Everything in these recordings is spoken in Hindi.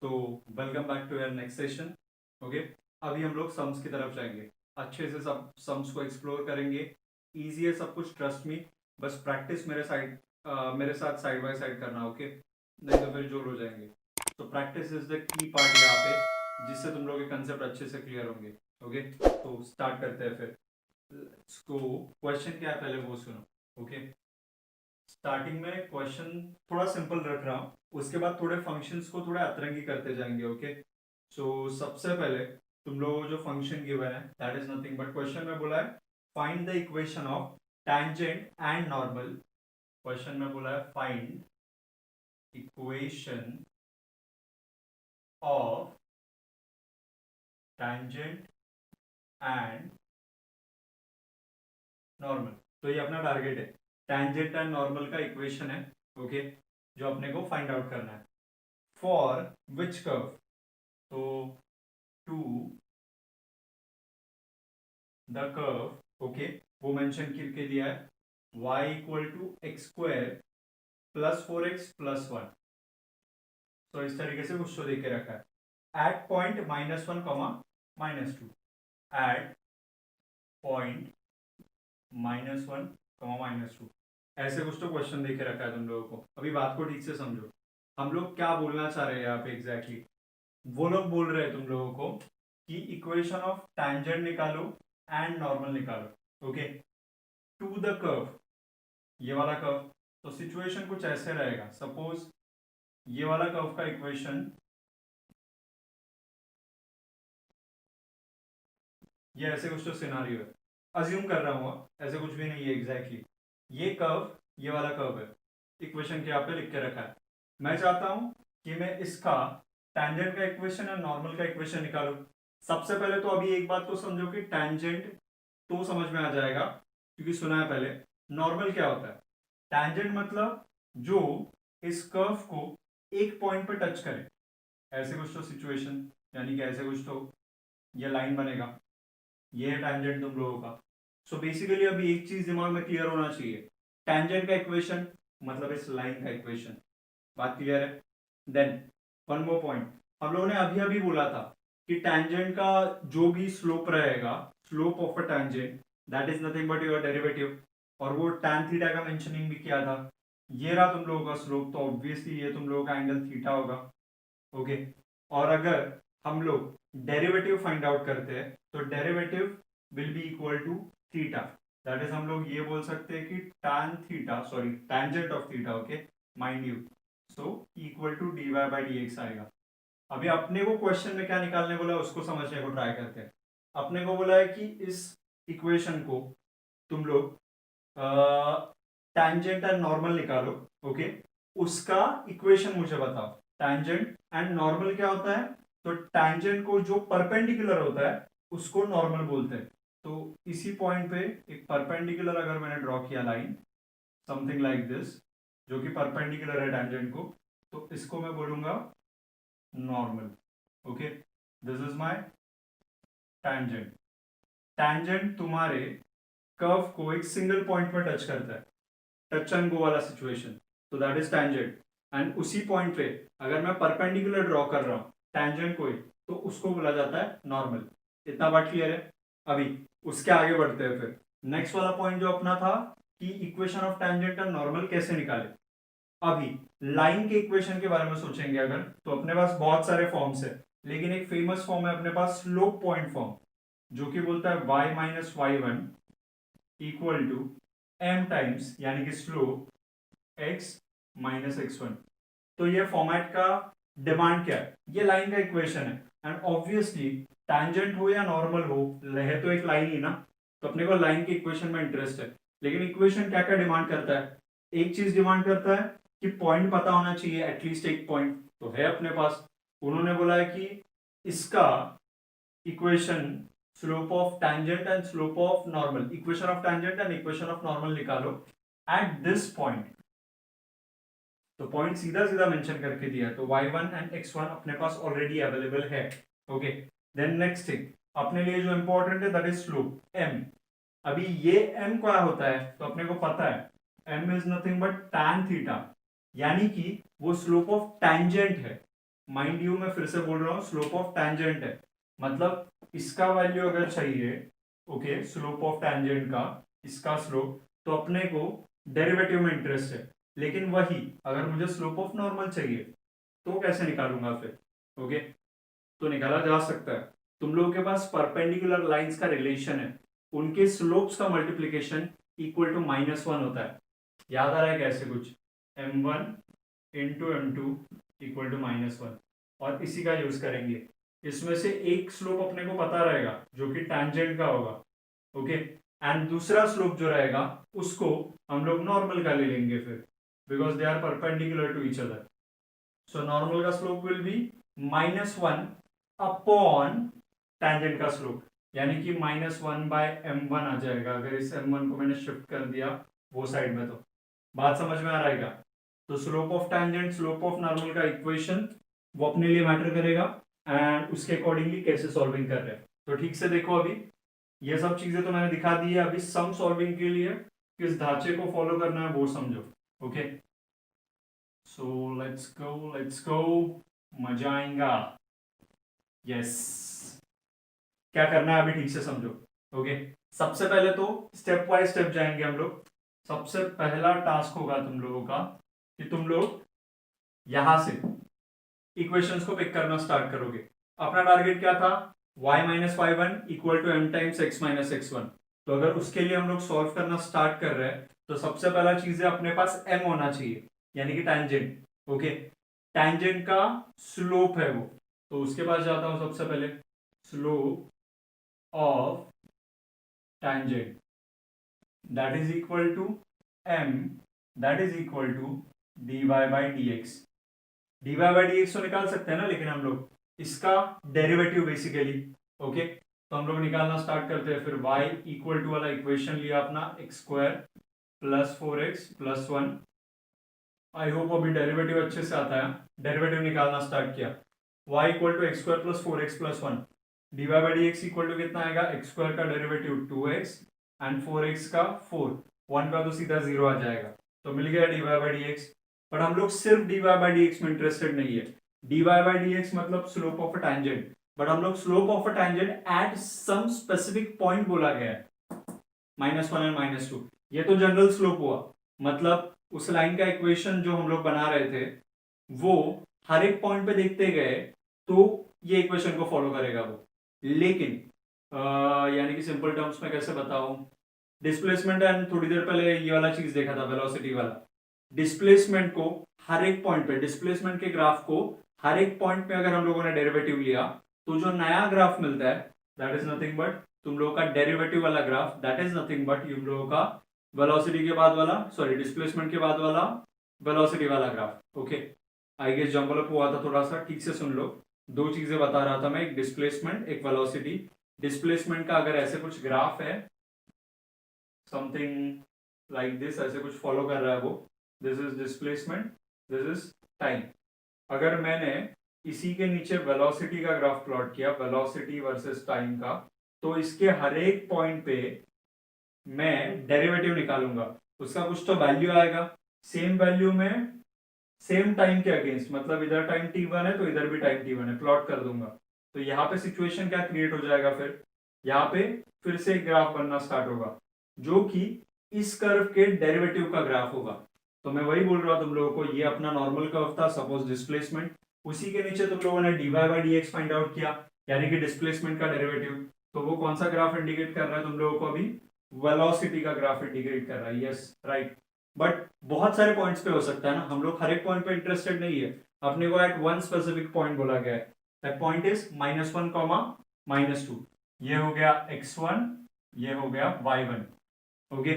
तो welcome back to your next session. Okay, अभी हम लोग सम्स की तरफ जाएंगे, अच्छे से सब सम्स को एक्सप्लोर करेंगे। इजी है सब कुछ, ट्रस्ट मी। बस प्रैक्टिस मेरे साथ साइड बाय साइड करना, ओके? नहीं तो फिर जोर हो जाएंगे। तो practice is the key part यहाँ पे, जिससे तुम लोग के कंसेप्ट अच्छे से क्लियर होंगे। ओके, तो स्टार्ट करते हैं फिर। इसको क्वेश्चन क्या है पहले वो सुनो। ओके, स्टार्टिंग में क्वेश्चन थोड़ा सिंपल रख रहा हूँ, उसके बाद थोड़े फंक्शंस को थोड़ा अतरंगी करते जाएंगे। ओके, सो सबसे पहले तुम लोगों को जो फंक्शन गिवन है that is nothing but, question में बोला है find the equation of tangent and normal. Question में बोला है find equation of tangent and normal. तो ये अपना टारगेट है, टैंजेंट एंड नॉर्मल का इक्वेशन है। ओके, जो अपने को फाइंड आउट करना है। फॉर विच कर्व, तो टू द कर्व, ओके, वो मेंशन करके दिया है y equal to x square plus 4x plus 1। तो इस तरीके से कुछ तो दे के रखा है at point -1 comma -2, at point -1 comma -2, ऐसे कुछ तो क्वेश्चन दे के रखा है तुम लोगों को। अभी बात को ठीक से समझो, हम लोग क्या बोलना चाह रहे हैं यहाँ पे एग्जैक्टली। वो लोग बोल रहे हैं तुम लोगों को कि इक्वेशन ऑफ टैंजेंट निकालो एंड नॉर्मल निकालो। ओके, टू द कर्व, ये वाला कर्व। तो सिचुएशन कुछ ऐसे रहेगा, सपोज ये वाला कर्व का इक्वेशन, ये ऐसे कुछ तो सिनारियो है, अज्यूम कर रहा हूँ, ऐसे कुछ भी नहीं है एग्जैक्टली। ये कर्व, ये वाला कर्व है, इक्वेशन के यहाँ पे लिख के रखा है। मैं चाहता हूँ कि मैं इसका टैंजेंट का इक्वेशन और नॉर्मल का इक्वेशन निकालूं। सबसे पहले तो अभी एक बात तो समझो कि टैंजेंट तो समझ में आ जाएगा क्योंकि सुना है पहले। नॉर्मल क्या होता है? टैंजेंट मतलब जो इस कर्व को एक पॉइंट पर टच करे, ऐसे कुछ तो सिचुएशन, यानी कि ऐसे कुछ तो ये लाइन बनेगा, ये है टैंजेंट तुम लोगों का। सो बेसिकली अभी एक चीज दिमाग में क्लियर होना चाहिए, टैंजेंट का इक्वेशन मतलब इस लाइन का इक्वेशन। बात क्लियर है? देन वन मोर पॉइंट, हम लोगों ने अभी अभी बोला था कि टैंजेंट का जो भी स्लोप रहेगा, slope of a tangent, that is nothing but your derivative. और वो टैन थीटा का मेंशनिंग भी किया था। ये रहा तुम लोगों का स्लोप, तो ऑब्वियसली ये तुम लोगों का एंगल थीटा होगा। ओके, और अगर हम लोग डेरिवेटिव फाइंड आउट करते हैं तो derivative will be equal to theta. That is हम लोग ये बोल सकते हैं कि tan theta, sorry tangent of theta, okay, mind you, so equal to dy by dx आएगा। अभी अपने को क्वेश्चन में क्या निकालने बोला है उसको समझने को ट्राई करते हैं। अपने को बोला है कि इस इक्वेशन को तुम लोग टैंजेंट एंड नॉर्मल निकालो। ओके, उसका इक्वेशन मुझे बताओ। टैंजेंट एंड नॉर्मल क्या होता है? तो टैंजेंट को जो परपेंडिकुलर होता है उसको नॉर्मल बोलते हैं। तो इसी पॉइंट पे एक परपेंडिकुलर अगर मैंने ड्रॉ किया लाइन, समथिंग लाइक दिस, जो कि परपेंडिकुलर है टैंजेंट को, तो इसको मैं बोलूंगा normal. Okay, this is my tangent. Tangent तुम्हारे कर्व को एक सिंगल पॉइंट पर टच करता है, टच एंड गो वाला सिचुएशन, तो दैट इज टैंजेंट। एंड उसी पॉइंट पे अगर मैं परपेंडिकुलर ड्रॉ कर रहा हूं टैंजेंट को, तो उसको बोला जाता है नॉर्मल। इतना बात क्लियर है? अभी उसके आगे बढ़ते हैं फिर। नेक्स्ट वाला पॉइंट जो अपना था कि equation of tangent and normal कैसे निकाले। अभी लाइन के इक्वेशन के बारे में सोचेंगे अगर, तो अपने पास बहुत सारे फॉर्म्स है, लेकिन एक फेमस फॉर्म है अपने पास स्लोप पॉइंट फॉर्म, जो कि बोलता है y minus Y one equal to m times, यानी कि slope x minus x one. तो ये फॉर्मेट का डिमांड क्या है? ये लाइन का इक्वेशन है, एंड ऑब्वियसली टैंजेंट हो या नॉर्मल हो, रहे तो एक लाइन ही ना, तो अपने को लाइन के इक्वेशन में इंटरेस्ट है। लेकिन इक्वेशन क्या क्या डिमांड करता है? एक चीज डिमांड करता है कि पॉइंट पता होना चाहिए, एटलीस्ट एक पॉइंट तो है अपने पास। उन्होंने बोला है कि इसका equation slope of tangent and slope of normal, equation of tangent and equation of normal निकालो एट दिस पॉइंट। तो पॉइंट सीधा सीधा मेंशन करके दिया है, तो y1 एंड x1 अपने पास ऑलरेडी अवेलेबल है। ओके, देन नेक्स्ट थिंग अपने लिए जो इंपॉर्टेंट है दैट इज स्लोप m। अभी ये m क्या होता है तो अपने को पता है m is nothing but tan theta, यानी कि वो स्लोप ऑफ टैंजेंट है, माइंड यू मैं फिर से बोल रहा हूँ स्लोप ऑफ टैंजेंट है, मतलब इसका वैल्यू अगर चाहिए, ओके, स्लोप ऑफ टैंजेंट का, इसका स्लोप, तो अपने को डेरिवेटिव में इंटरेस्ट है। लेकिन वही अगर मुझे स्लोप ऑफ नॉर्मल चाहिए तो कैसे निकालूंगा फिर? ओके, तो निकाला जा सकता है। तुम लोगों के पास परपेंडिकुलर लाइंस का रिलेशन है, उनके स्लोप्स का मल्टीप्लीकेशन इक्वल टू -1 होता है। याद आ रहा है कैसे कुछ? m1 into m2 equal to -1, और इसी का यूज करेंगे। इसमें से एक स्लोप अपने को पता रहेगा जो कि टैंजेंट का होगा, ओके, एंड दूसरा स्लोप जो रहेगा उसको हम लोग नॉर्मल का ले लेंगे फिर, because they are perpendicular to each other. So normal का slope will be -1 upon tangent का स्लोप, यानी कि -1/m1 आ जाएगा अगर इस m1 को मैंने शिफ्ट कर दिया वो साइड में। तो बात समझ में आ रहा है क्या? तो slope of tangent, slope of normal का इक्वेशन वो अपने लिए मैटर करेगा, एंड उसके अकॉर्डिंगली कैसे सॉल्विंग कर रहे हैं। तो ठीक से देखो, अभी ये सब चीजें तो मैंने दिखा दी है, अभी सम सॉल्विंग के लिए किस ढांचे को फॉलो करना है वो समझो। ओके, सो लेट्स गो, मजा आएगा। यस, क्या करना है अभी ठीक से समझो। ओके, सबसे पहले तो स्टेप बाय स्टेप जाएंगे हम लोग। सबसे पहला टास्क होगा तुम लोगों का कि तुम लोग यहां से इक्वेशंस को पिक करना स्टार्ट करोगे। अपना टारगेट क्या था? y-y1 equal to m times x minus x1। तो अगर उसके लिए हम लोग सॉल्व करना स्टार्ट कर रहे हैं तो सबसे पहला चीज है अपने पास m होना चाहिए, यानी कि टैंजेंट। ओके, टैंजेंट का स्लोप है वो, तो उसके पास जाता हूं सबसे पहले। Slope of tangent that is equal to m, that is equal to dy by dx। dy by dx तो निकाल सकते हैं ना, लेकिन हम लोग इसका डेरिवेटिव बेसिकली। ओके, तो हम लोग निकालना स्टार्ट करते हैं। फिर y इक्वल टू वाला इक्वेशन लिया अपना x² plus 4x plus 1। I hope अभी डेरिवेटिव अच्छे से आता है। डेरिवेटिव निकालना स्टार्ट किया, y equal to x² plus 4x plus 1। D Y by D x equal to कितना आएगा? x² का डेरिवेटिव 2x एंड 4x का 4, 1 का तो सीधा 0 आ जाएगा, तो मिल गया d Y by D x. But हम लोग सिर्फ d Y by D x में इंटरेस्टेड नहीं है। D Y by D x मतलब slope of a tangent, but हम लोग slope of a tangent at some specific point बोला गया है, -1 एंड -2। ये तो जनरल स्लोप हुआ, मतलब उस लाइन का इक्वेशन जो हम लोग बना रहे थे वो हर एक पॉइंट पे देखते गए तो ये इक्वेशन को फॉलो करेगा वो। लेकिन यानी कि सिंपल टर्म्स में कैसे बताऊं, डिस्प्लेसमेंट एंड थोड़ी देर पहले ये वाला चीज देखा था, वेलोसिटी वाला। डिस्प्लेसमेंट को हर एक पॉइंट पे, डिस्प्लेसमेंट के ग्राफ को हर एक पॉइंट पे अगर हम लोगों ने डेरिवेटिव लिया तो जो नया ग्राफ मिलता है दैट इज नथिंग बट तुम लोगों का डेरिवेटिव वाला graph, that is nothing but तुम लोगों का वेलोसिटी के बाद वाला, सॉरी डिस्प्लेसमेंट के बाद वाला वेलोसिटी वाला graph. Okay, I guess jumble up हुआ था थोड़ा सा, ठीक से सुन लो। दो चीजें बता रहा था मैं, एक डिस्प्लेसमेंट एक वेलोसिटी। डिस्प्लेसमेंट का अगर ऐसे कुछ ग्राफ है, समथिंग लाइक दिस, ऐसे कुछ फॉलो कर रहा है वो, this is displacement, this is time. अगर मैंने इसी के नीचे वेलोसिटी का ग्राफ प्लॉट किया, वेलोसिटी वर्सेस टाइम का, तो इसके हर एक पॉइंट पे मैं डेरिवेटिव निकालूंगा, उसका कुछ तो वैल्यू आएगा, सेम वैल्यू में सेम टाइम के अगेंस्ट, मतलब इधर टाइम t1 है तो इधर भी टाइम t1 है, प्लॉट कर दूंगा। तो यहाँ पे सिचुएशन क्या क्रिएट हो जाएगा, फिर यहाँ पे फिर से एक ग्राफ बनना स्टार्ट होगा जो कि इस कर्व के डेरिवेटिव का ग्राफ होगा। तो मैं वही बोल रहा हूँ तुम लोगों को, ये अपना नॉर्मल कर्व था, सपोज डिस्प्लेसमेंट, उसी के नीचे तुम लोगों ने dy by D x find out किया, यानी कि डिस्प्लेसमेंट का डेरिवेटिव। तो वो कौन सा ग्राफ इंडिकेट कर रहा है तुम लोगों को? अभी वेलोसिटी का ग्राफ इंडिकेट कर रहा है। Yes, right. बट बहुत सारे पॉइंट्स पे हो सकता है ना, हम लोग हर एक पॉइंट पे इंटरेस्टेड नहीं है, अपने को एट वन स्पेसिफिक पॉइंट बोला गया है, दैट पॉइंट इज -1 -2। ये हो गया x1, ये हो गया y1। ओके,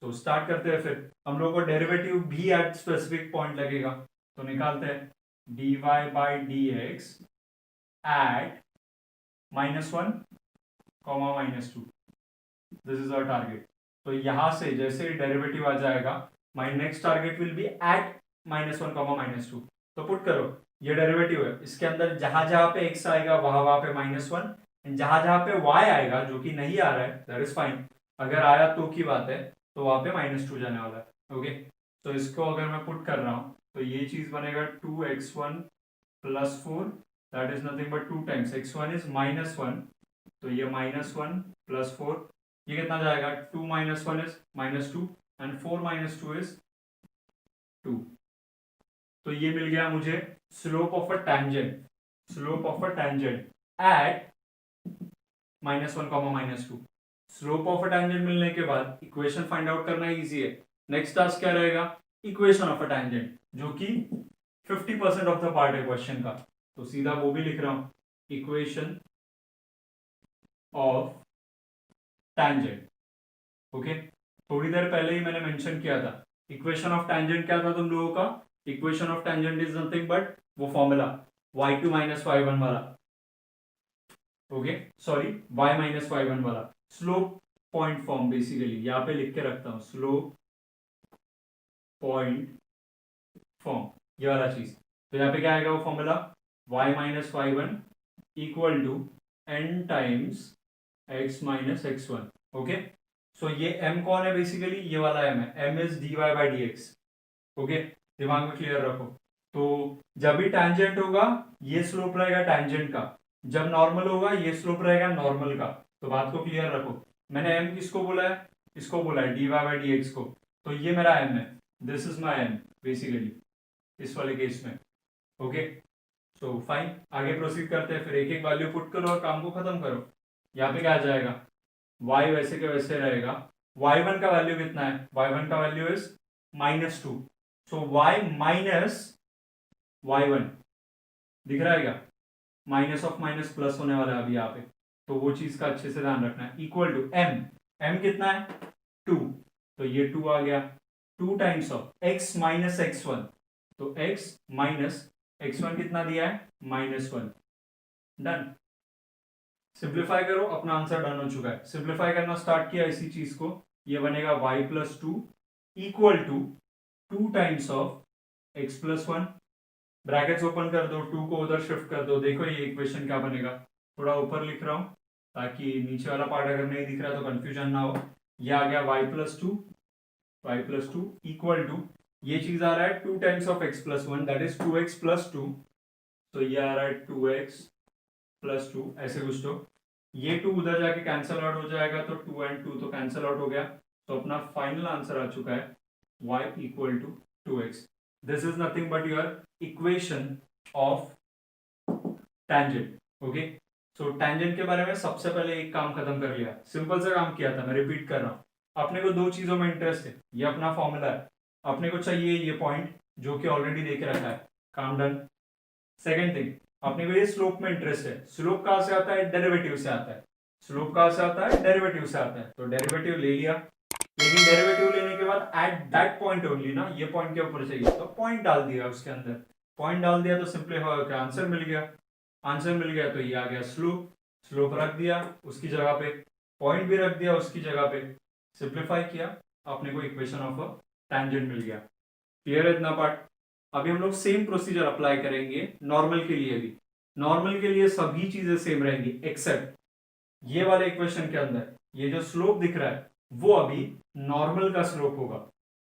तो स्टार्ट करते हैं। फिर हम लोग को डेरिवेटिव भी एट स्पेसिफिक पॉइंट लगेगा, तो निकालते हैं dy by D x at -1 -2, this is our target. तो यहां से जैसे डेरिवेटिव आ जाएगा, my next target will be at -1 -2। तो पुट करो, ये डेरिवेटिव है, इसके अंदर जहां जहां पे x आएगा वहां वहां पे -1, जहां जहां पे y आएगा जो कि नहीं आ रहा है दैट इज फाइन, अगर आया तो की बात है, तो वहां पे -2 जाने वाला है। ओके, तो इसको अगर मैं पुट कर रहा हूं तो ये चीज बनेगा 2x1 plus 4 that is nothing but 2 times x1 is -1, तो ये -1 प्लस 4, ये कितना जाएगा 2 - 1 इज -2 एंड 4 - 2 इज 2। तो ये मिल गया मुझे slope of a tangent, slope of a tangent at -1 -2। Slope of a tangent मिलने के बाद इक्वेशन फाइंड आउट करना इजी है। नेक्स्ट टास्क क्या रहेगा, इक्वेशन ऑफ अ टैंजेंट, जो कि 50% ऑफ द पार्ट है क्वेश्चन का, तो सीधा वो भी लिख रहा हूं, इक्वेशन ऑफ टैंजेंट। ओके, थोड़ी देर पहले ही मैंने मेंशन किया था इक्वेशन ऑफ टैंजेंट क्या था तुम लोगों का, equation of tangent is nothing but वो फॉर्मूला y2 - y1 वाला, ओके सॉरी y - y1 वाला स्लोप पॉइंट फॉर्म, बेसिकली यहां पे लिख के रखता हूं स्लोप पॉइंट फॉर्म, ये वाला चीज। तो यहाँ पे क्या आएगा वो formula y - y1 equal to n times x - x1। Okay, so ये m कौन है, बेसिकली ये वाला m है, m is dy by dx। Okay, दिमाग में क्लियर रखो। तो जब भी टैंजेंट होगा ये स्लोप रहेगा टैंजेंट का, जब नॉर्मल होगा ये स्लोप रहेगा नॉर्मल का। तो बात को क्लियर रखो, मैंने m किसको बोला है, इसको बोला है dy बाई dx को, तो ये मेरा m है, this is my m basically इस वाले केस में। ओके, सो फाइन, आगे प्रोसीड करते हैं, फिर एक एक वैल्यू पुट करो और काम को खत्म करो। यहाँ पे क्या आ जाएगा, y वैसे के वैसे रहेगा, y1 का वैल्यू कितना है, y1 का value is -2, so y minus y1 दिख रहा है क्या, माइनस ऑफ माइनस प्लस होने वाला है अभी यहाँ पे, तो वो चीज का अच्छे से ध्यान रखना है। इक्वल टू m, m कितना है 2, तो ये 2 आ गया, 2 times of x minus x1, तो x माइनस x1 कितना दिया है -1। डन, सिंप्लीफाई करो, अपना आंसर डन हो चुका है। सिंप्लीफाई करना स्टार्ट किया इसी चीज को, ये बनेगा y plus 2 equal to 2 times of x plus 1, brackets open कर दो, 2 को उधर शिफ्ट कर दो, देखो ये इक्वेशन क्या बनेगा, थोड़ा ऊपर लिख रहा हूं ताकि नीचे वाला पार्ट अगर नहीं दिख रहा तो कंफ्यूजन ना हो। ये आ गया y plus two equal to, ये चीज आ रहा है 2 times of x plus 1 that is 2x plus 2, तो ये आ रहा है 2x प्लस 2 ऐसे कुछ, तो ये 2 उधर जाके कैंसल आउट हो जाएगा, तो 2 and 2 तो कैंसल आउट हो गया, तो अपना फाइनल आंसर आ चुका है y equal to 2x। This is nothing but your equation of tangent. Okay, so tangent के बारे में सबसे पहले एक काम खत्म कर लिया, सिंपल सा काम किया था, मैं रिपीट कर रहा हूं। अपने को दो चीजों में इंटरेस्ट है, ये अपना फॉर्मूला है, अपने को चाहिए ये पॉइंट जो कि ऑलरेडी देके रखा है, काम डन। सेकेंड थिंग, अपने को ये स्लोप में इंटरेस्ट है, स्लोप कहां से आता है, डेरिवेटिव से आता है, स्लोप कहां से आता है, डेरिवेटिव से आता है, तो डेरिवेटिव ले लिया, लेकिन डेरिवेटिव लेने के बाद एट दैट पॉइंट ओनली ना, ये पॉइंट के ऊपर चाहिए, तो पॉइंट डाल दिया उसके अंदर, पॉइंट डाल दिया तो सिंपली आंसर मिल गया, आंसर मिल गया तो ये आ गया स्लोप, स्लोप रख दिया उसकी जगह पे, पॉइंट भी रख दिया उसकी जगह पे, सिंप्लीफाई किया, अपने को इक्वेशन ऑफ अ टैंजेंट मिल गया। क्लियर है इतना पार्ट। अभी हम लोग सेम प्रोसीजर अप्लाई करेंगे नॉर्मल के लिए भी, नॉर्मल के लिए सभी चीजें सेम रहेंगी एक्सेप्ट ये वाले इक्वेशन के अंदर ये जो स्लोप दिख रहा है वो अभी नॉर्मल का स्लोप होगा,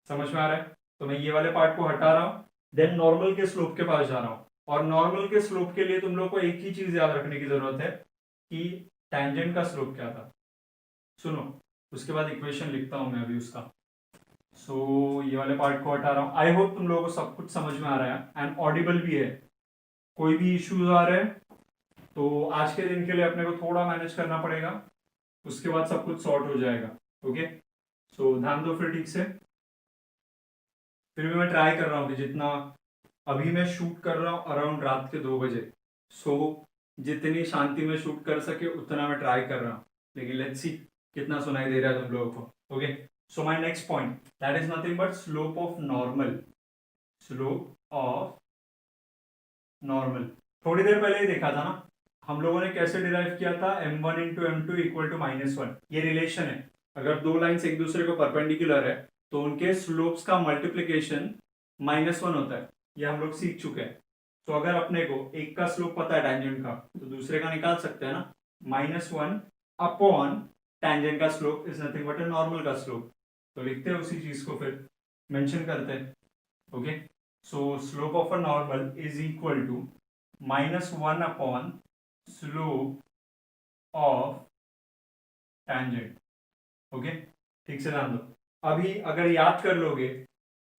समझ में आ रहा है। तो मैं ये वाले पार्ट को हटा रहा हूं, देन नॉर्मल के स्लोप के पास जा रहा हूं, और नॉर्मल के स्लोप के लिए तुम लोग को एक ही चीज याद रखने की जरूरत है कि टैंजेंट का स्लोप क्या था। सुनो, उसके बाद इक्वेशन लिखता हूं मैं अभी उसका। सो ये वाले पार्ट को हटा रहा हूं, आई होप तुम लोगों को सब कुछ समझ में आ रहा है एंड ऑडिबल भी है। कोई भी इश्यूज आ रहे हैं तो आज के दिन के लिए अपने को थोड़ा मैनेज करना पड़ेगा, उसके बाद सब कुछ सॉर्ट हो जाएगा। ओके, सो ध्यान दो फिर ठीक से। फिर भी मैं ट्राई कर रहा हूँ कि जितना, अभी मैं शूट कर रहा हूँ अराउंड रात के 2 बजे, सो जितनी शांति में शूट कर सके उतना मैं ट्राई कर रहा हूँ, लेकिन लेट्स सी कितना सुनाई दे रहा है तुम लोगों को। Okay, so my next point that is nothing but slope of normal, slope of normal. थोड़ी देर पहले ही देखा था ना हम लोगों ने, कैसे डिराइव किया था, m1 into m2 equal to -1, ये रिलेशन है। अगर दो लाइंस एक दूसरे को परपेंडिकुलर है तो उनके स्लोप्स का मल्टीप्लीकेशन -1 होता है, ये हम लोग सीख चुके हैं। तो अगर अपने को एक का स्लोप पता है टैंजेंट का, तो दूसरे का निकाल सकते हैं ना, -1 अपॉन टैंजेंट का slope is nothing but normal का स्लोप, तो लिखते हैं उसी चीज को, फिर मेंशन करते हैं। Okay, so slope of a normal is equal to -1 upon slope of tangent. Okay, ठीक से ध्यान दो। अभी अगर याद कर लोगे,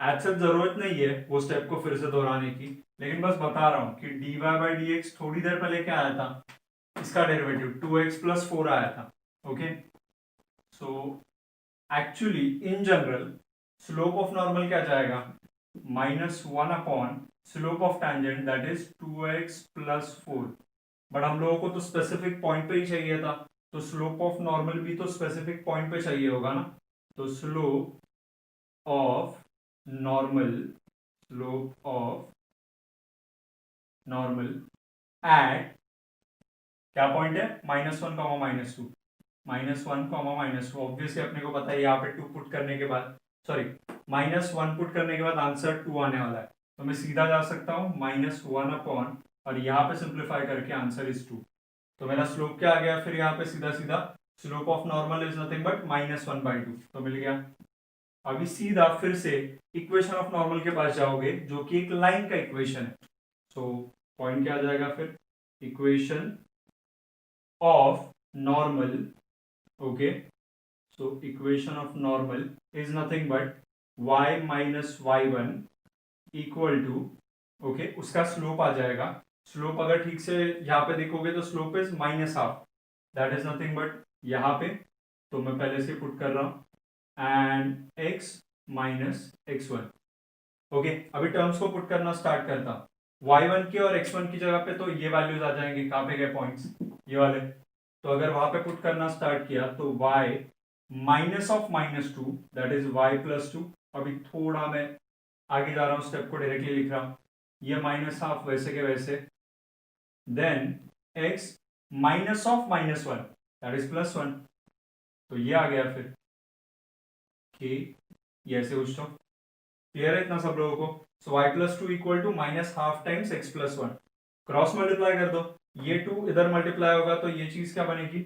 ऐसा जरूरत नहीं है वो स्टेप को फिर से दोहराने की, लेकिन बस बता रहा हूं कि dy बाई डी एक्स थोड़ी देर पहले क्या आया था, इसका डेरिवेटिव 2x प्लस 4 आया था। Okay, so actually in general slope of normal क्या जाएगा, -1 upon slope of tangent that is 2x plus 4। But हम लोगों को तो स्पेसिफिक पॉइंट पे ही चाहिए था, तो स्लोप ऑफ नॉर्मल भी तो स्पेसिफिक पॉइंट पे चाहिए होगा ना। तो slope of normal, slope of normal at क्या पॉइंट है, -1 -2, -1 -2। ऑब्वियसली अपने को पता है यहाँ पे 2 पुट करने के बाद, सॉरी -1 पुट करने के बाद आंसर 2 आने वाला है, तो मैं सीधा जा सकता हूँ -1 अपॉन, और यहाँ पे सिंप्लीफाई करके आंसर इज 2। तो मेरा स्लोप क्या आ गया फिर यहाँ पे, सीधा सीधा slope of normal is nothing but -1/2, तो मिल गया। अभी सीधा फिर से इक्वेशन ऑफ नॉर्मल के पास जाओगे जो कि एक लाइन का इक्वेशन है। सो पॉइंट क्या आ जाएगा फिर, equation of normal. Okay, so equation of normal is nothing but y minus y1 equal to, okay, उसका स्लोप आ जाएगा। स्लोप अगर ठीक से यहाँ पे देखोगे तो slope is -1/2, that is nothing but यहाँ पे, तो मैं पहले से पुट कर रहा हूं, and x minus x1। Okay, अभी टर्म्स को पुट करना स्टार्ट करता हूं। y1 की और x1 की जगह पे तो ये वैल्यूज आ जाएंगे, कहाँ पे गए पॉइंट्स, ये वाले। तो अगर वहां पे पुट करना स्टार्ट किया तो y minus of -2 that is y plus 2। अभी थोड़ा मैं आगे जा रहा हूं, स्टेप को डायरेक्टली लिख रहा हूं, ये -1/2 वैसे के वैसे, then x minus of -1 that is +1, तो ये आ गया फिर कि ये ऐसे कुछ, तो क्लियर है इतना सब लोगों को। So y plus 2 equal to -1/2 times x plus 1, cross multiply कर दो, ये 2 इधर मल्टीप्लाई होगा तो ये चीज क्या बनेगी,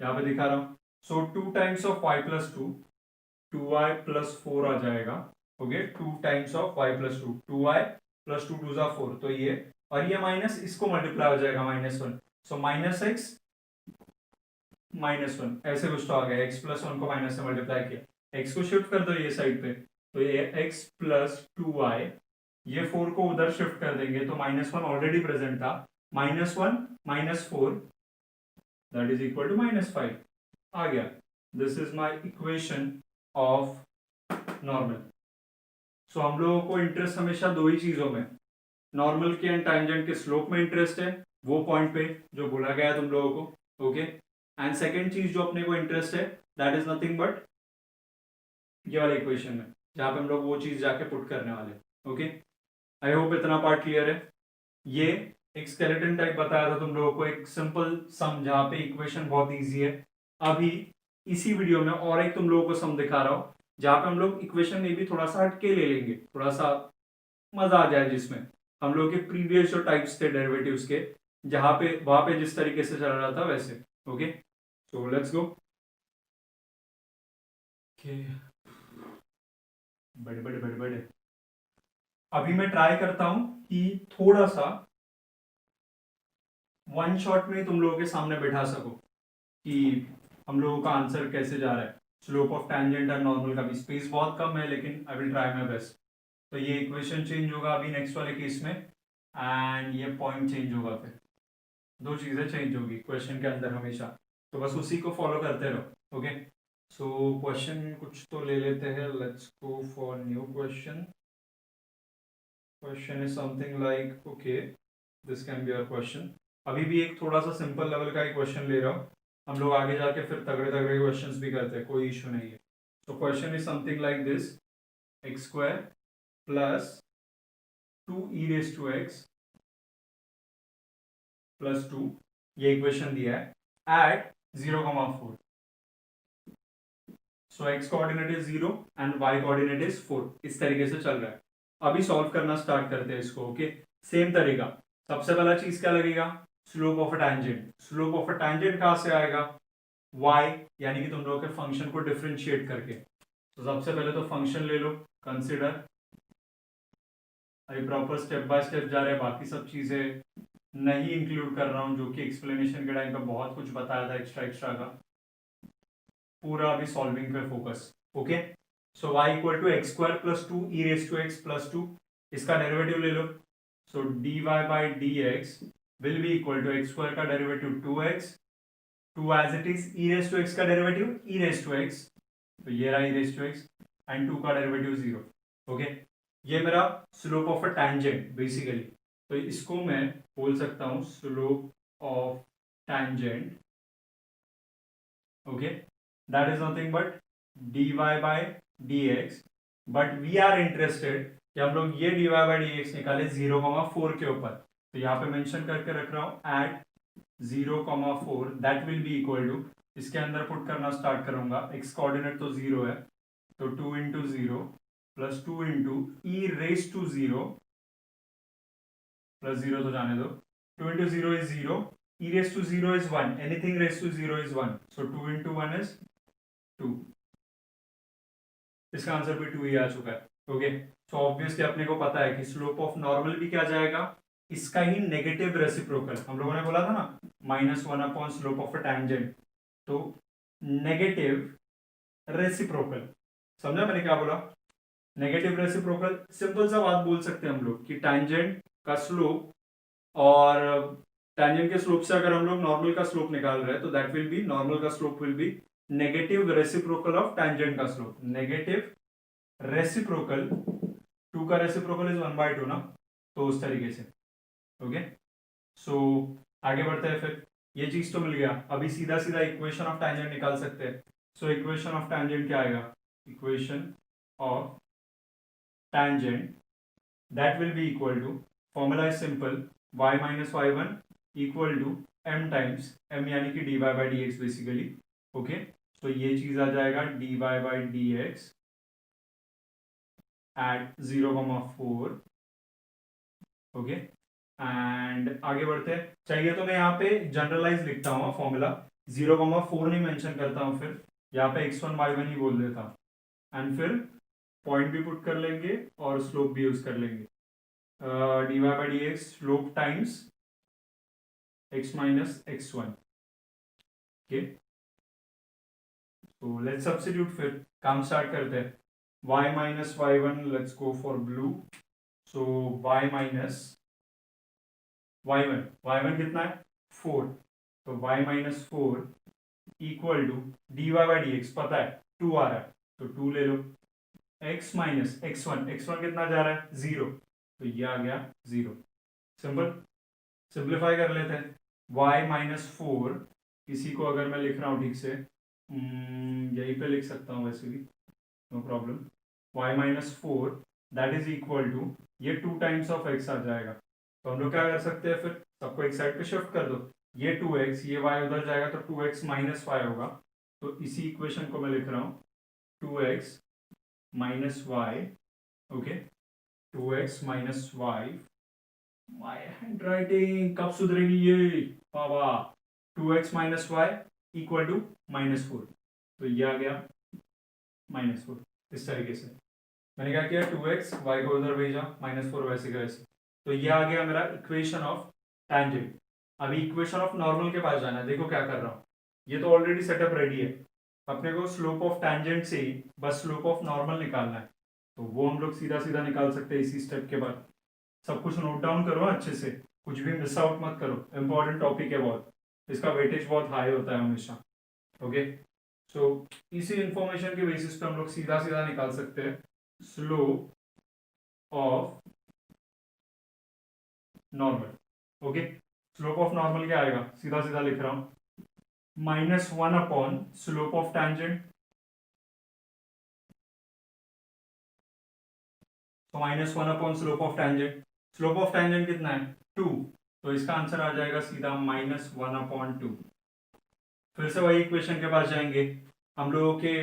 यहाँ पे दिखा रहा हूं। सो 2 times of y plus 2, 2y plus 4 आ जाएगा। Okay, 2 times of y plus 2, 2y plus 2 2 4, तो ये, और ये माइनस इसको मल्टीप्लाई हो जाएगा -1, सो -x -1 ऐसे कुछ तो आ गया, x प्लस 1 को माइनस से मल्टीप्लाई किया, x को शिफ्ट कर दो ये साइड पे, तो ये x प्लस 2y, ये 4 को उधर शिफ्ट कर देंगे तो -1 ऑलरेडी प्रेजेंट था, -1 -4 दैट इज इक्वल टू -5 आ गया। This is my equation of normal. So हम लोगों को इंटरेस्ट हमेशा दो ही चीजों में, नॉर्मल के एंड टैंजेंट के स्लोप में इंटरेस्ट है, वो पॉइंट पे जो बोला गया है तुम लोगों को। ओके, एंड सेकेंड चीज जो अपने को इंटरेस्ट है दैट इज नथिंग बट ये वाले इक्वेशन में, जहां पे हम लोग वो चीज जाके पुट करने वाले। ओके, आई होप इतना पार्ट क्लियर है। ये एक स्केलेटन टाइप बताया था तुम लोगों को, एक सिंपल सम जहां पे इक्वेशन बहुत इजी है। अभी इसी वीडियो में और एक तुम लोगों को सम दिखा रहा हूं जहां पे हम लोग इक्वेशन में भी थोड़ा सा हटके ले लेंगे, थोड़ा सा मजा आ जाए, जिसमें हम लोग के प्रीवियस जो टाइप्स थे डेरिवेटिव्स के, जहां पे वहां पे जिस तरीके से चल रहा था वैसे। Okay, so let's go. बड़े बड़े बड़े बड़े, अभी मैं ट्राई करता हूं कि थोड़ा सा वन शॉट में तुम लोगों के सामने बैठा सको कि हम लोगों का आंसर कैसे जा रहा है। स्लोप ऑफ टैंजेंट और नॉर्मल का भी स्पेस बहुत कम है, लेकिन I will try my best. तो ये इक्वेशन चेंज होगा अभी नेक्स्ट वाले केस में, एंड ये पॉइंट चेंज होगा, फिर दो चीजें चेंज होगी क्वेश्चन के अंदर हमेशा, तो बस उसी को फॉलो करते रहो। ओके, सो क्वेश्चन कुछ तो ले लेते हैं, let's go for new question. Question is something like, okay, this can be our question. अभी भी एक थोड़ा सा सिंपल लेवल का ही क्वेश्चन ले रहा हूँ, हम लोग आगे जाके फिर तगड़े तगड़े क्वेश्चंस भी करते हैं, कोई इशू नहीं है। तो question is something like this, x square plus 2e⁻x plus 2, ये इक्वेशन दिया है at 0,4। So x coordinate is 0 and y coordinate is 4, इस तरीके से चल रहा है। अभी सॉल्व करना स्टार्ट करते हैं इसको। ओके, सेम तरीका, सबसे पहला चीज क्या लगेगा, slope of a tangent. Slope of a tangent कहां से आएगा, y, यानी कि तुम लोगों के फंक्शन को डिफरेंशिएट करके। तो सबसे पहले तो फंक्शन ले लो, कंसिडर अभी प्रॉपर स्टेप बाय स्टेप जा रहे हैं, बाकी सब चीज़ें नहीं इंक्लूड कर रहा हूँ जो कि एक्सप्लेनेशन के टाइम पे बहुत कुछ बताया था एक्स्ट्रा का। पूरा अभी सॉल्विंग पे focus. Okay, so y equal to x square plus two e raise to x plus two, इसका डेरिवेटिव ले लो। So d Y by D x will be equal to x square का derivative two x, to as it is e raise to x का derivative e raise to x, तो ये रहा e raise to x and two का डेरिवेटिव जीरो। ओके, ये मेरा slope of a tangent basically, तो इसको मैं बोल सकता हूं slope of tangent. Okay, that is nothing but dy by dx, but we are interested कि हम लोग ये dy बाय dx निकाले 0,4 के ऊपर, तो यहाँ पे मेंशन करके रख रहा हूं at 0,4 that will be equal to, इसके अंदर पुट करना स्टार्ट करूंगा, एक्स कोऑर्डिनेट तो जीरो है, तो 2 into zero plus 2 into e raise to zero plus zero तो जाने दो, 2 into zero is zero, e raise to zero is 1, anything raise to zero is 1, so 2 into 1 is 2, इसका आंसर भी 2 ही आ चुका है। ओके, सो ऑब्वियसली अपने को पता है कि स्लोप ऑफ नॉर्मल भी क्या जाएगा, इसका ही नेगेटिव रेसिप्रोकल, हम लोगों ने बोला था ना -1 upon slope of a tangent, तो नेगेटिव रेसिप्रोकल, समझा मैंने क्या बोला, नेगेटिव रेसिप्रोकल। सिंपल सा बात बोल सकते हैं हम लोग कि टैंजेंट का स्लोप, और टैंजेंट के स्लोप से अगर हम लोग नॉर्मल का स्लोप निकाल रहे हैं तो दैट विल बी, नॉर्मल का slope will B negative reciprocal of tangent का स्लोप, नेगेटिव रेसिप्रोकल, 2 का रेसिप्रोकल इज 1/2 ना, तो उस तरीके से। ओके, सो आगे बढ़ते हैं फिर, ये चीज तो मिल गया, अभी सीधा सीधा इक्वेशन ऑफ टैंजेंट निकाल सकते हैं। सो इक्वेशन ऑफ टैंजेंट क्या आएगा, equation of tangent that will be equal to, formula is simple, y minus y1 equal to m times m, यानी कि dy by dx basically. Okay, तो ये चीज आ जाएगा dy by dx at 0,4। Okay, and आगे बढ़ते हैं, चाहिए तो मैं यहाँ पे जनरलाइज लिखता हूँ फॉर्मूला, 0,4 नहीं मेंशन करता हूँ, फिर यहाँ पे x1 y1 ही बोल देता हूँ, एंड फिर पॉइंट भी पुट कर लेंगे और स्लोप भी यूज कर लेंगे, dy by dx slope times x minus x1। Okay, so let's substitute, फिर काम स्टार्ट करते हैं, y minus y1, let's go for blue, so y minus y1 कितना है 4, तो y minus 4 equal to dy by dx पता है 2 आ रहा है, तो 2 ले लो, x माइनस x1 कितना जा रहा है 0, तो ये आ गया 0। सिंपल, सिंप्लीफाई कर लेते हैं, y माइनस 4, इसी को अगर मैं लिख रहा हूँ ठीक से, यहीं पे लिख सकता हूँ वैसे भी, no problem, y minus 4 that is equal to, ये 2 टाइम्स ऑफ x आ जाएगा, तो हम लोग क्या कर सकते हैं, फिर सबको एक साइड पे शिफ्ट कर दो, ये 2x, ये y उधर जाएगा तो 2x माइनस 5 होगा, तो इसी इक्वेशन को मैं लिख रहा हूँ 2x minus y. Okay, 2x minus y, my handwriting कब सुधरेगी ये बाबा, 2x minus y equal to -4, तो ये आ गया -4, इस तरीके से मैंने क्या किया, 2x y को उधर भेजा, -4 वैसे का वैसे, तो ये आ गया मेरा इक्वेशन ऑफ टैंजेंट। अभी इक्वेशन ऑफ नॉर्मल के पास जाना है, देखो क्या कर रहा हूँ, ये तो ऑलरेडी सेटअप रेडी है, अपने को स्लोप ऑफ टैंजेंट से ही बस स्लोप ऑफ नॉर्मल निकालना है, तो वो हम लोग सीधा सीधा निकाल सकते हैं इसी स्टेप के बाद। सब कुछ नोट डाउन करो अच्छे से, कुछ भी मिस आउट मत करो, इंपॉर्टेंट टॉपिक है बहुत, इसका वेटेज बहुत हाई होता है हमेशा। ओके, सो इसी इंफॉर्मेशन के बेसिस पे हम लोग सीधा सीधा निकाल सकते हैं slope of normal. Okay, slope of normal क्या आएगा, सीधा सीधा लिख रहा हूं, -1 अपॉन स्लोप ऑफ टैंजेंट, तो -1 upon slope of tangent, slope of tangent कितना है 2, तो इसका आंसर आ जाएगा सीधा -1 अपॉन 2। फिर से वही इक्वेशन के पास जाएंगे, हम लोगों के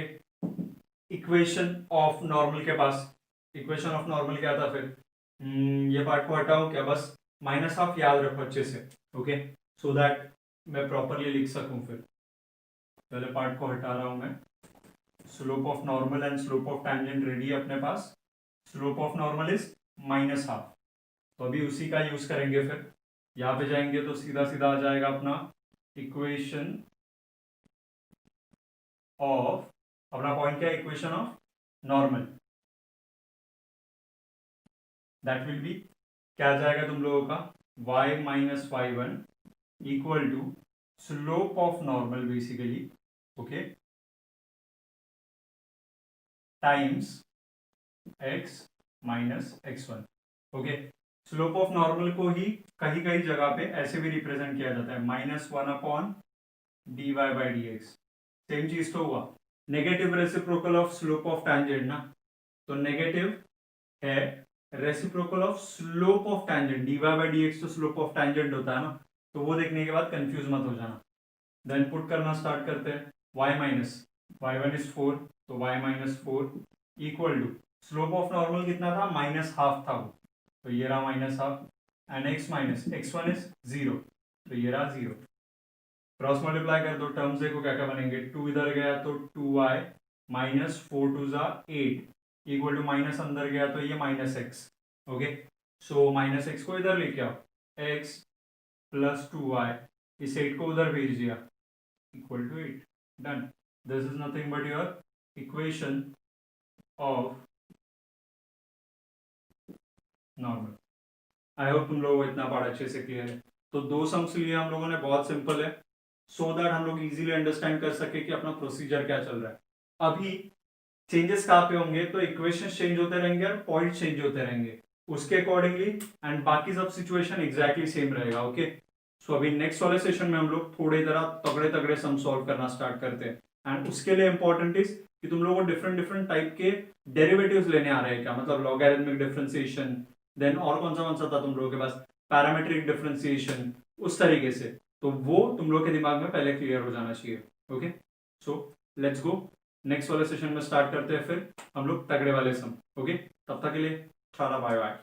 इक्वेशन ऑफ नॉर्मल के पास, इक्वेशन ऑफ नॉर्मल क्या था फिर, ये पार्ट को हटाओ क्या, बस -12 याद रखो अच्छे से। ओके, सो दैट मैं प्रॉपरली लिख सकूं, फिर पहले पार्ट को हटा रहा हूं मैं, slope of normal and slope of tangent ready है अपने पास, स्लोप ऑफ नॉर्मल इज -12, तो अभी उसी का यूज करेंगे। फिर यहाँ पे जाएंगे तो सीधा सीधा आ जाएगा अपना इक्वेशन ऑफ, अपना पॉइंट क्या है, equation of normal. That will be, क्या आ जाएगा तुम लोगों का, y minus Y one equal to slope of normal basically, okay, times x minus x one. Okay, slope of normal को ही कहीं कहीं जगह पे ऐसे भी रिप्रेजेंट किया जाता है, minus one upon D Y by D X. Same चीज तो हुआ, negative reciprocal of slope of tangent ना, तो नेगेटिव है reciprocal of slope of tangent, D Y by D X तो स्लोप ऑफ टैंजेंट होता है ना, तो वो देखने के बाद कंफ्यूज मत हो जाना। देन पुट करना स्टार्ट करते हैं, y minus Y one is 4, तो y minus 4 equal to slope of normal कितना था, माइनस हाफ था वो, तो ये रहा minus half, and x minus x one is 0, तो ये रहा 0। क्रॉस मल्टीप्लाई कर दो, टर्म्स देखो क्या क्या बनेंगे, 2 इधर गया तो 2y माइनस 4 टू ज़ा 8 इक्वल टू माइनस अंदर गया तो ये minus x. Okay, so minus x को इधर लेके आओ, x प्लस 2y, इस 8 को उधर भेज दिया, equal to 8, done. This is nothing but your equation of normal. I hope तुम लोगों को इतना पार्ट अच्छे से क्लियर है। तो दो सम्स लिए हम लोगों ने, बहुत सिंपल है, सो दैट हम लोग इजीली अंडरस्टैंड कर सके कि अपना प्रोसीजर क्या चल रहा है। अभी चेंजेस कहाँ पे होंगे, तो इक्वेशन चेंज होते रहेंगे और पॉइंट चेंज होते रहेंगे उसके अकॉर्डिंगली, एंड बाकी सब सिचुएशन एग्जैक्टली सेम रहेगा। ओके, सो अभी नेक्स्ट वाले सेशन में हम लोग थोड़े जरा तगड़े तगड़े सम सॉल्व करना स्टार्ट करते हैं, एंड उसके लिए इंपॉर्टेंट इज कि तुम लोगों को डिफरेंट डिफरेंट टाइप के डेरिवेटिव्स लेने आ रहे हैं क्या, मतलब लॉगरिथमिक डिफरेंशिएशन, देन और कौन सा था तुम लोगों के पास, पैरामेट्रिक डिफरेंशिएशन, उस तरीके से, तो वो तुम लोग के दिमाग में पहले क्लियर हो जाना चाहिए। Okay, so let's go, next वाले सेशन में स्टार्ट करते हैं फिर हम लोग तगड़े वाले सम। ओके, तब तक के लिए टाटा बाय बाय।